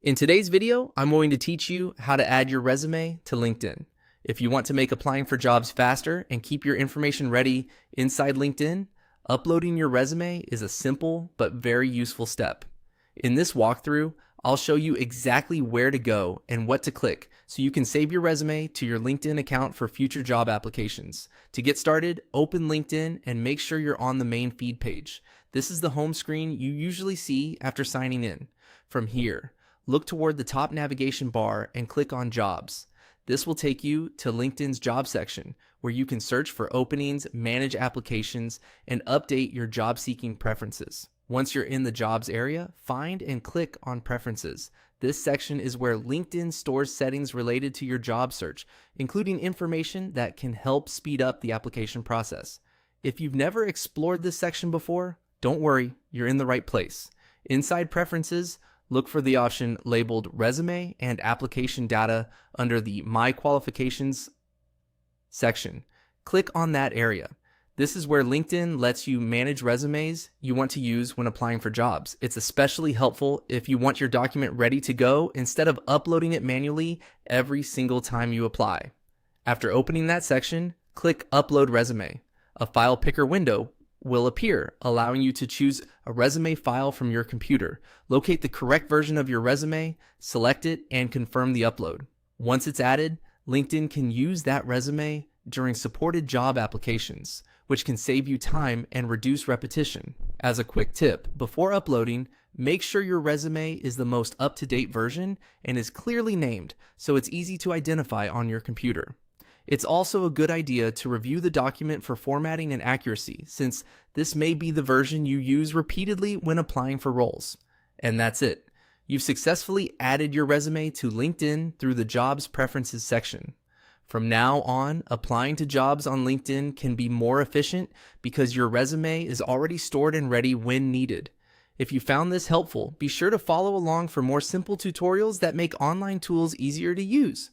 In today's video, I'm going to teach you how to add your resume to LinkedIn. If you want to make applying for jobs faster and keep your information ready inside LinkedIn, uploading your resume is a simple but very useful step. In this walkthrough, I'll show you exactly where to go and what to click so you can save your resume to your LinkedIn account for future job applications. To get started, open LinkedIn and make sure you're on the main feed page. This is the home screen you usually see after signing in. From here, look toward the top navigation bar and click on Jobs. This will take you to LinkedIn's job section, where you can search for openings, manage applications, and update your job seeking preferences. Once you're in the jobs area, find and click on Preferences. This section is where LinkedIn stores settings related to your job search, including information that can help speed up the application process. If you've never explored this section before, don't worry, you're in the right place. Inside Preferences, look for the option labeled Resume and Application Data under the My Qualifications section. Click on that area. This is where LinkedIn lets you manage resumes you want to use when applying for jobs. It's especially helpful if you want your document ready to go instead of uploading it manually every single time you apply. After opening that section, click Upload Resume. A file picker window will appear, allowing you to choose a resume file from your computer. Locate the correct version of your resume, select it, and confirm the upload. Once it's added, LinkedIn can use that resume during supported job applications, which can save you time and reduce repetition. As a quick tip, before uploading, make sure your resume is the most up-to-date version and is clearly named so it's easy to identify on your computer. It's also a good idea to review the document for formatting and accuracy, since this may be the version you use repeatedly when applying for roles. And that's it. You've successfully added your resume to LinkedIn through the Jobs Preferences section. From now on, applying to jobs on LinkedIn can be more efficient because your resume is already stored and ready when needed. If you found this helpful, be sure to follow along for more simple tutorials that make online tools easier to use.